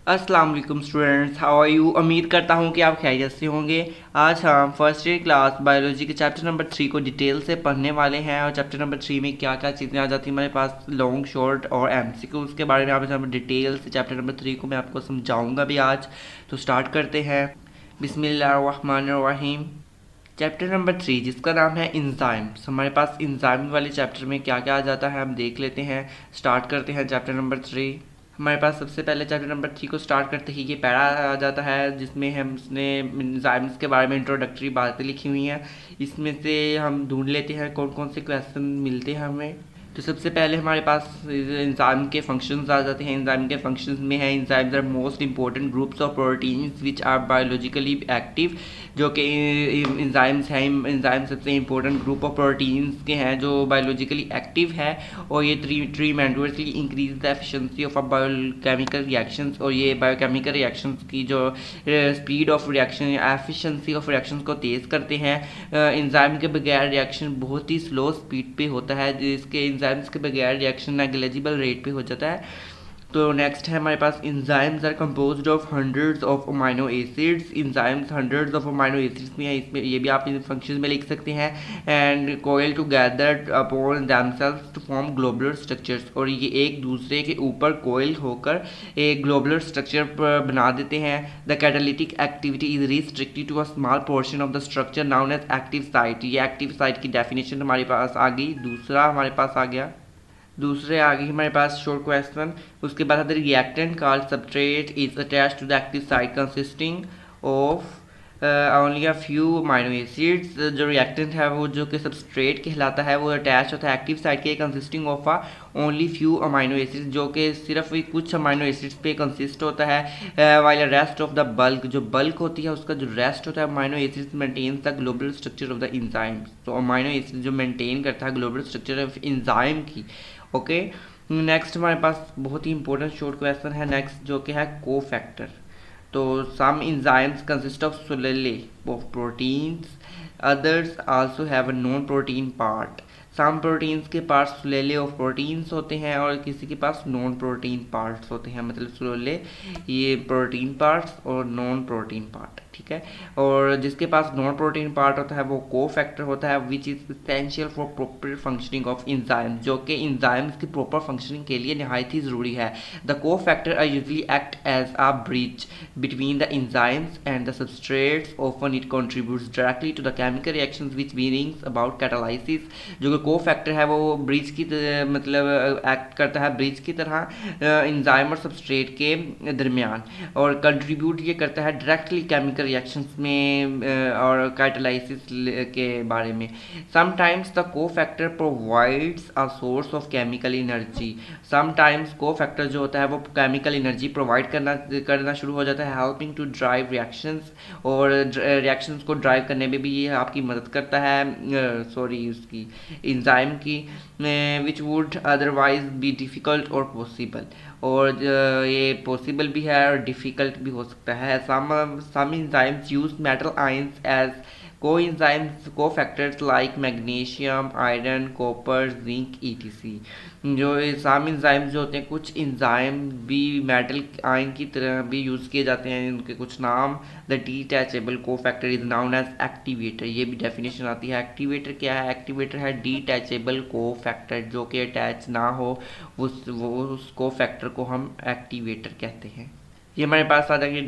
अस्सलाम वालेकुम students, how are you. उम्मीद करता हूँ कि आप खैरियत से होंगे। आज हम फर्स्ट ईयर क्लास बायोलॉजी के चैप्टर नंबर 3 को डिटेल से पढ़ने वाले हैं और चैप्टर नंबर 3 में क्या क्या चीज़ें आ जाती हैं हमारे पास, लॉन्ग शॉर्ट और एमसीक्यू, उसके बारे में आप डिटेल से चैप्टर नंबर 3 को मैं आपको समझाऊंगा भी आज। तो स्टार्ट करते हैं। बिस्मिल्लाहिर्रहमानिर्रहीम। चैप्टर नंबर 3 जिसका नाम है इंजाइम्स। हमारे पास इंजाइम वाले चैप्टर में क्या क्या आ जाता है हम देख लेते हैं। स्टार्ट करते हैं चैप्टर नंबर 3। हमारे पास सबसे पहले चैप्टर नंबर 3 को स्टार्ट करते ही ये पैरा आ जाता है जिसमें हम उसने एंजाइम्स के बारे में इंट्रोडक्टरी बातें लिखी हुई हैं। इसमें से हम ढूंढ लेते हैं कौन कौन से क्वेश्चन मिलते हैं हमें। तो सबसे पहले हमारे पास एंजाइम के फंक्शंस आ जाते हैं। एंजाइम के फंक्शंस में है enzymes are most important groups of proteins which are biologically active. जो कि एंजाइम्स हैं, एंजाइम सबसे इंपॉर्टेंट ग्रुप ऑफ प्रोटीन्स के हैं जो बायोलॉजिकली एक्टिव है और ये tremendously increase the efficiency of biochemical reactions. और ये बायोकेमिकल रिएक्शंस की जो speed of reaction, efficiency of reactions को तेज़ करते हैं। एंजाइम के बगैर रिएक्शन बहुत ही स्लो स्पीड पे होता है, जिसके एंजाइम्स के बगैर रिएक्शन नेग्लिजिबल रेट पे हो जाता है। तो नेक्स्ट है हमारे पास enzymes are composed of hundreds of amino acids. Enzymes hundreds of amino acids में है, इसमें ये भी आप इन फंक्शन में लिख सकते हैं। And coil together upon themselves to form globular structures. और ये एक दूसरे के ऊपर कोयल होकर एक ग्लोबुलर स्ट्रक्चर बना देते हैं। The catalytic activity is restricted to a small portion of the structure known as active site. ये एक्टिव साइट की डेफिनेशन हमारे पास आ गई। दूसरा हमारे पास आ गया, दूसरे आगे हमारे पास शॉर्ट क्वेश्चन। उसके बाद आता है reactant called substrate is attached to the active site consisting of only a few amino acids. जो रिएक्टेंट है वो जो कि सबस्ट्रेट कहलाता है वो अटैच होता है एक्टिव साइट के, consisting of a only few amino acids, जो कि सिर्फ कुछ अमाइनो एसिड्स पे कंसिस्ट होता है। While rest of the bulk, जो बल्क होती है उसका जो रेस्ट होता है amino acids maintains the global structure of the enzyme. तो अमाइनो एसिड जो मेंटेन करता है ग्लोबल स्ट्रक्चर ऑफ एंजाइम की। ओके, नेक्स्ट हमारे पास बहुत ही इंपॉर्टेंट शॉर्ट क्वेश्चन है नेक्स्ट, जो कि है को फैक्टर। तो some enzymes consist of solely of proteins, others also have a non protein part. Some proteins के पास सोलेले ऑफ प्रोटीन्स होते हैं और किसी के पास नॉन प्रोटीन पार्ट्स होते हैं। मतलब सोलेले ये प्रोटीन पार्ट्स और नॉन प्रोटीन पार्ट, ठीक है। और जिसके पास नॉन प्रोटीन पार्ट होता है वो को फैक्टर होता है which is essential for proper functioning of enzyme, जो कि एंजाइम्स की प्रॉपर फंक्शनिंग के लिए नहायत ही ज़रूरी है। The cofactor are usually act as a bridge between the enzymes and the substrates. Often it contributes directly to the chemical reactions which brings about catalysis. जो को फैक्टर है वो ब्रिज की मतलब एक्ट करता है ब्रिज की तरह एंजाइम और सबस्ट्रेट के दरमियान, और कंट्रीब्यूट ये करता है डायरेक्टली केमिकल रिएक्शंस में और कैटालाइसिस के बारे में। समटाइम्स द को factor provides a source of chemical energy. Sometimes को फैक्टर जो होता है वो केमिकल एनर्जी प्रोवाइड करना शुरू हो जाता है, हेल्पिंग टू ड्राइव रिएक्शंस। और रिएक्शंस को ड्राइव करने में भी ये आपकी मदद करता है, सॉरी उसकी एंजाइम की, which would otherwise be difficult और पॉसिबल। और ये पॉसिबल भी है और डिफ़िकल्ट भी हो सकता है। Some enzymes use metal ions as coenzymes cofactors like magnesium, iron, copper, zinc ETC. जो सम एंजाइम्स जो होते हैं, कुछ एंजाइम भी मेटल आयन की तरह भी यूज़ किए जाते हैं। उनके कुछ नाम, the detachable cofactor is known as activator. ये भी डेफिनेशन आती है। एक्टिवेटर क्या है? एक्टिवेटर है डिटैचेबल को फैक्टर, जो कि अटैच ना हो उस को फैक्टर को हम एक्टिवेटर कहते हैं। ये हमारे पास आ जाएगी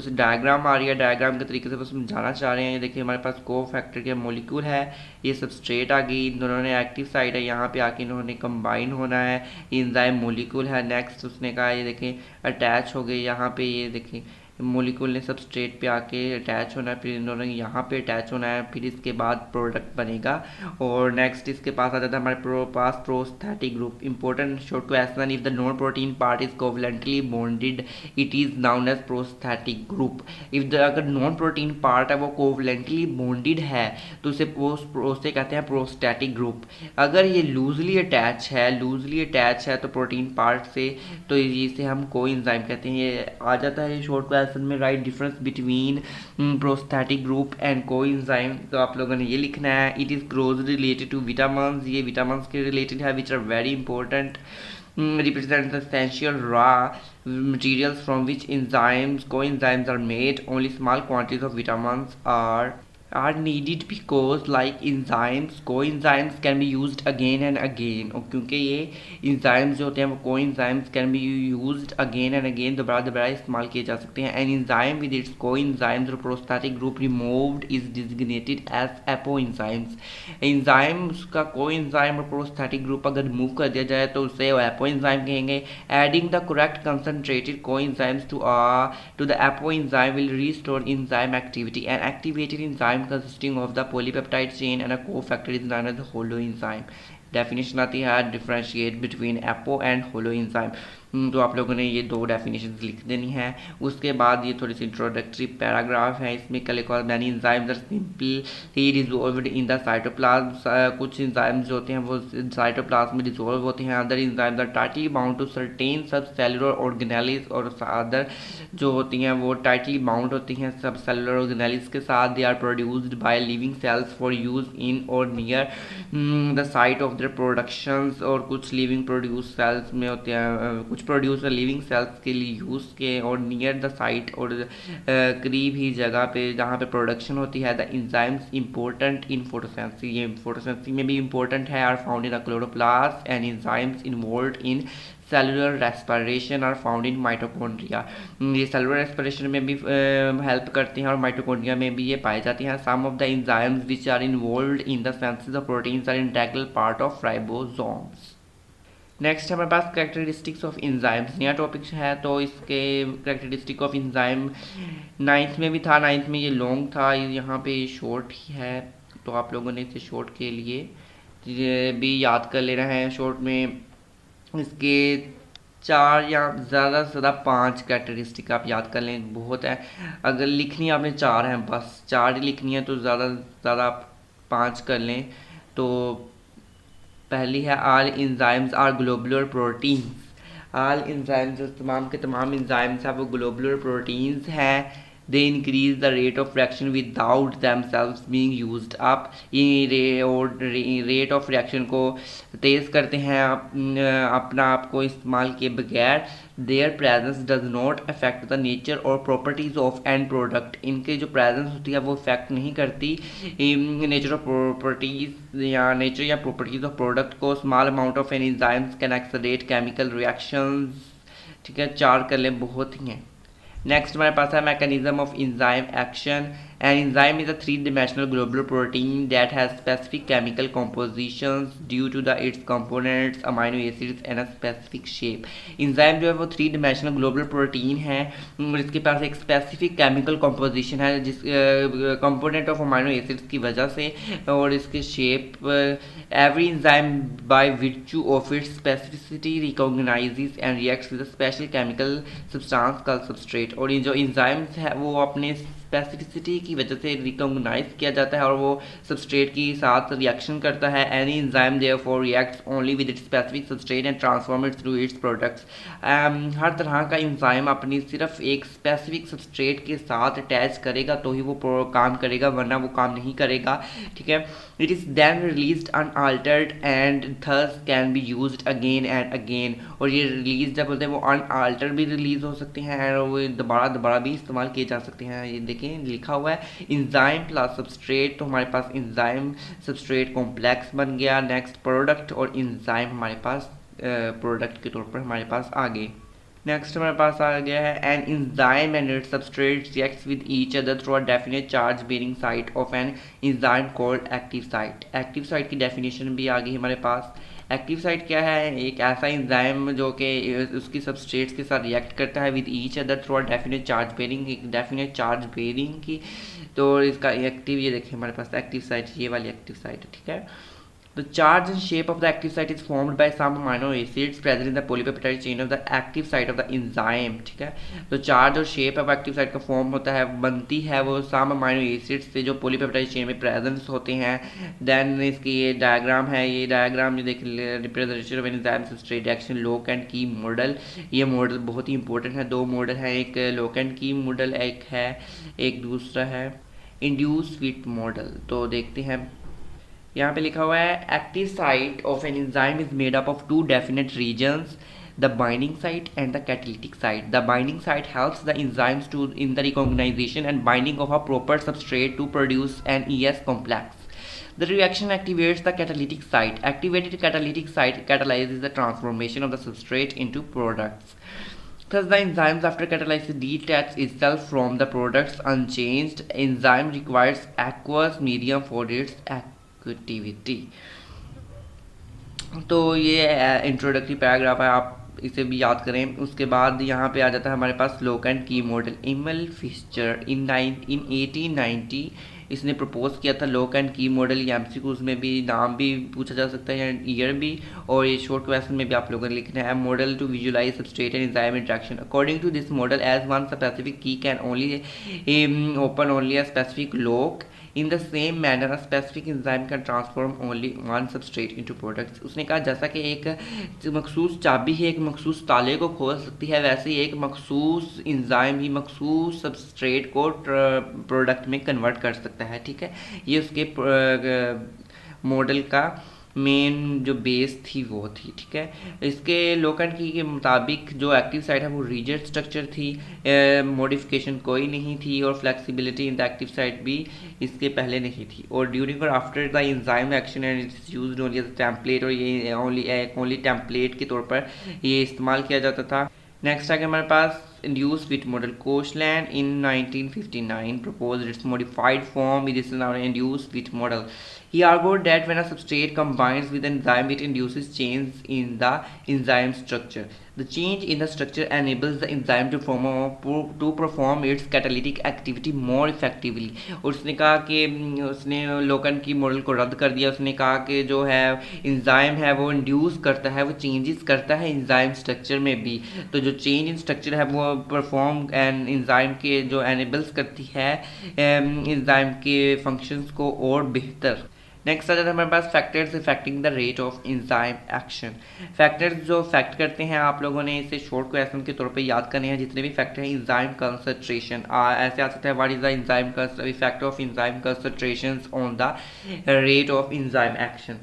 डायग्राम आ रही है, डायग्राम के तरीके से बस समझाना चाह रहे हैं। ये देखिए हमारे पास को फैक्टर के मॉलिक्यूल है, ये सबस्ट्रेट आ गई, इन दोनों ने एक्टिव साइड है, यहाँ पे आके इन्होंने कंबाइन होना है। एंजाइम मॉलिक्यूल है, नेक्स्ट उसने कहा ये देखें अटैच हो गए यहाँ पे, ये देखें मॉलिक्यूल ने सबस्ट्रेट पे आके अटैच होना है, फिर इन दोनों यहाँ पे अटैच होना है, फिर इसके बाद प्रोडक्ट बनेगा। और नेक्स्ट इसके पास आ जाता है हमारे पास prosthetic group. Important short question, if the non protein part is covalently bonded it is known as prosthetic group. If the अगर नॉन प्रोटीन पार्ट है वो कोवलेंटली बॉन्डेड है तो उसे कहते हैं प्रोस्थेटिक ग्रुप। अगर ये लूजली अटैच है तो प्रोटीन पार्ट से, तो इसे हम कोएंजाइम कहते हैं। ये आ जाता है शॉर्ट क्वेश्चन में, right difference between prosthetic group and coenzyme. तो आप लोगों ने ये लिखना है। It is closely related to vitamins, ये विटामिन्स के रिलेटेड है which are very important. represents the essential raw materials from which enzymes, coenzymes are made. Only small quantities of vitamins are needed because like enzymes coenzymes can be used again and again, और क्योंकि ये enzymes जो होते हैं वो coenzymes can be used again and again, दोबारा दोबारा इस्तेमाल किए जा सकते हैं. An enzyme with its coenzymes or prosthetic group removed is designated as apoenzymes. enzyme उसका coenzyme और prosthetic group अगर remove कर दिया जाए तो उसे apoenzyme कहेंगे. Adding the correct concentrated coenzymes to the apoenzyme will restore enzyme activity. An activated enzyme consisting of the polypeptide chain and a cofactor is known as a holoenzyme. Definition आती है differentiate between apo and holo enzyme. तो आप लोगों ने ये दो definitions लिख देनी है. उसके बाद ये थोड़ी सी इंट्रोडक्टरी पैराग्राफ है. इसमें many enzymes are simply dissolved in the cytoplasm. कुछ एंजाइम्स जो होते हैं वो साइटोप्लाज्म में डिजोल्व होते हैं. Other enzymes are tightly bound to certain subcellular organelles, और अदर जो होती हैं वो टाइटली बाउंड होती हैं सब सेलुलर ऑर्गेनेल्स के साथ. They are produced by living cells for use in और near the site of their productions. और कुछ लिविंग प्रोड्यूस सेल्स में होते हैं, कुछ प्रोड्यूसर लिविंग सेल्स के लिए यूज़ के और नियर द साइट और करीब ही जगह पे जहाँ पे प्रोडक्शन होती है. The enzymes important in photosynthesis, ये फोटोसेंसिस में भी इंपॉर्टेंट है. Are found in the chloroplast and enzymes involved in cellular respiration are found in mitochondria. ये सेलुलर रेस्पिरेशन में भी हेल्प करते हैं और माइटोकॉन्ड्रिया में भी ये पाए जाते हैं. Some of the enzymes which are involved in the synthesis of proteins are integral part of ribosomes. Next हमारे पास कैरेक्टरिस्टिक्स ऑफ एंजाइम्स, नया टॉपिक है. तो इसके कैरेक्टरिस्टिक ऑफ एंजाइम 9th में भी था. 9th में ये लॉन्ग था, यहाँ पे शॉर्ट ही है. तो आप लोगों ने इसे शॉर्ट के लिए ये भी याद कर लेना है. शॉर्ट में इसके 4 या ज़्यादा से ज़्यादा 5 कैरेक्टरिस्टिक आप याद कर लें, बहुत है. अगर लिखनी आपने 4 हैं, बस 4 ही लिखनी है, तो ज़्यादा से ज़्यादा आप 5 कर लें. तो पहली है all enzymes are globular proteins. All enzymes जो तमाम के तमाम एंजाइम्स हैं वो ग्लोबुलर प्रोटीन्स हैं. They increase the rate of reaction without themselves being used up. ये रेट ऑफ रिएक्शन को तेज़ करते हैं अपना आप को इस्तेमाल किए बगैर. Their presence does not affect the nature और प्रॉपर्टीज ऑफ एंड प्रोडक्ट. इनके जो प्रेजेंस होती है वो इफेक्ट नहीं करती नेचर ऑफ प्रॉपर्टीज या नेचर या प्रॉपर्टीज ऑफ प्रोडक्ट को. Small amount of an enzymes can accelerate chemical reactions. ठीक है, 4 कर लें, बहुत ही हैं. नेक्स्ट हमारे पास है mechanism of enzyme action. An enzyme is a three-dimensional globular protein that has specific chemical compositions due to its components, amino acids and a specific shape. Enzyme जो है वो 3-dimensional globular protein है और इसके पास एक specific chemical composition है जिस component of amino acids की वजह से और इसके shape. Every enzyme by virtue of its specificity recognizes and reacts with a special chemical substance called substrate. और ये जो enzymes है वो अपने स्पेसिफिसिटी की वजह से रिकॉग्नाइज किया जाता है और वो सबस्ट्रेट के साथ रिएक्शन करता है. Any enzyme therefore reacts only with its specific substrate and transform it through its products. हर तरह का एंजाइम अपनी सिर्फ एक स्पेसिफिक सबस्ट्रेट के साथ अटैच करेगा तो ही वो काम करेगा, वरना वो काम नहीं करेगा. ठीक है. It is then released unaltered and thus can be used again and again. और ये रिलीज जब बोलते हैं वो अनअल्टर्ड भी रिलीज हो सकते हैं और वो दोबारा भी इस्तेमाल किए जा सकते हैं. ये देखें लिखा हुआ है एंजाइम प्लस सबस्ट्रेट, तो हमारे पास एंजाइम सबस्ट्रेट कॉम्प्लेक्स बन गया. नेक्स्ट प्रोडक्ट और एंजाइम हमारे पास प्रोडक्ट के तौर पर हमारे पास आ गए. नेक्स्ट हमारे पास आ गया है an enzyme and its substrate reacts with each other through a definite charge bearing site of an enzyme called active site. Active site की डेफिनेशन भी आ गई हमारे पास. एक्टिव साइट क्या है? एक ऐसा एंजाइम जो कि उसकी सबस्ट्रेट्स के साथ रिएक्ट करता है with each other through a definite charge bearing, एक डेफिनेट चार्ज बेरिंग की. तो इसका एक्टिव ये देखिए हमारे पास एक्टिव साइट, ये वाली एक्टिव साइट है. ठीक है. The charge and shape of the active site is formed by some amino acids present in the polypeptide chain of the active site of the enzyme. ठीक है. तो चार्ज और shape of active site का form होता है, बनती है वो सम अमाइनो एसिड्स से जो पॉलीपेप्टाइड चेन में प्रेजेंस होते हैं. देन इसकी ये डायग्राम है, ये डायग्राम जो देख representation of enzyme substrate reaction lock and की मॉडल. ये मॉडल बहुत ही इंपॉर्टेंट है. 2 मॉडल हैं, एक लॉक एंड की मॉडल एक है, एक दूसरा है इंड्यूस फिट मॉडल. तो देखते हैं यहाँ पे लिखा हुआ है active site of an enzyme is made up of 2 definite regions, the binding site and the catalytic site. The binding site helps the enzymes to in the recognition and binding of a proper substrate to produce an ES complex. The reaction activates the catalytic site. Activated catalytic site catalyzes the transformation of the substrate into products. Thus, the enzymes after catalysis detach itself from the products unchanged. Enzyme requires aqueous medium for its activity. तो ये introductory paragraph है, आप इसे भी याद करें। उसके बाद यहाँ पे आ जाता है हमारे पास लोक एंड की मॉडल। इमल फिशर इन 1890 इसने प्रपोज किया था लोक एंड की मॉडल। ये एमसीक्यूज में भी नाम भी पूछा जा सकता है, ईयर भी, और ये शॉर्ट क्वेश्चन में भी आप लोगों ने लिखना है। Model to visualise substrate and enzyme interaction. According to this model as one specific key can only open only a specific lock. In the same manner a specific enzyme can transform only one substrate into products. उसने कहा जैसा कि एक मखसूस चाबी ही एक मखसूस ताले को खोल सकती है, वैसे ही एक मखसूस एंजाइम ही मखसूस सबस्ट्रेट को प्रोडक्ट में कन्वर्ट कर सकता है। ठीक है, ये उसके मॉडल का मेन जो बेस थी वो थी। ठीक है, इसके लोकन की के मुताबिक जो एक्टिव साइट है वो रिजिड स्ट्रक्चर थी, मॉडिफिकेशन कोई नहीं थी, और flexibility in the active site भी इसके पहले नहीं थी। और ड्यूरिंग और after the enzyme action and it's used only as template, और ये ओनली टेम्पलेट के तौर पर ये इस्तेमाल किया जाता था। नेक्स्ट आगे हमारे पास induced with model Koshland in 1959 proposed its modified form. This is now an induced with model. He argued that when a substrate combines with an enzyme, it induces change in the enzyme structure. The change in the structure enables the enzyme to perform its catalytic activity more effectively. और उसने कहा कि उसने लोकन की model को रद्द कर दिया। उसने कहा कि जो है एंजाइम है वो इंड्यूस करता है, वो चेंजेस करता है एंजाइम स्ट्रक्चर में भी। तो जो चेंज इन स्ट्रक्चर है वो परफॉर्म एंड एंजाइम के जो एनेबल्स करती है एंजाइम के फंक्शंस को और बेहतर। नेक्स्ट आ जाता है हमारे पास factors affecting the rate of enzyme action. Factors जो इफेक्ट करते हैं, आप लोगों ने इसे शॉर्ट क्वेश्चन के तौर पे याद करने हैं। जितने भी फैक्टर हैं, एंजाइम कंसंट्रेशन ऐसे आ सकता है, what is the enzyme effect of enzyme concentrations on the rate of enzyme action.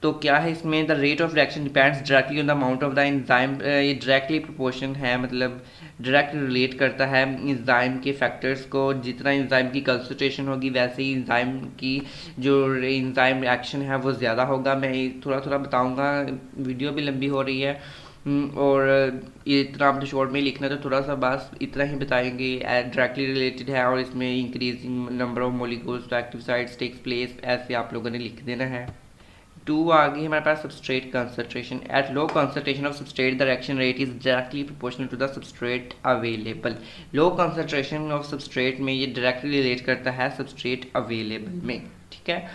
तो क्या है इसमें, the rate of reaction depends directly on the amount of the enzyme. ये डायरेक्टली प्रोपोर्शन है, मतलब डायरेक्ट रिलेट करता है एंजाइम के फैक्टर्स को। जितना एंजाइम की कंसंट्रेशन होगी वैसे ही एंजाइम की जो एंजाइम रिएक्शन है वो ज़्यादा होगा। मैं थोड़ा थोड़ा बताऊंगा, वीडियो भी लंबी हो रही है और ये इतना आपने शॉर्ट में लिखना है, तो थोड़ा सा बस इतना ही बताएंगे। डायरेक्टली रिलेटेड है और इसमें increasing number of molecules to active sites takes place, ऐसे आप लोगों ने लिख देना है। 2 आगे हमारे पास substrate concentration. At low concentration of substrate the reaction rate is directly proportional to the substrate available. Low concentration of substrate में ये डायरेक्टली रिलेट करता है सबस्ट्रेट अवेलेबल में। ठीक है,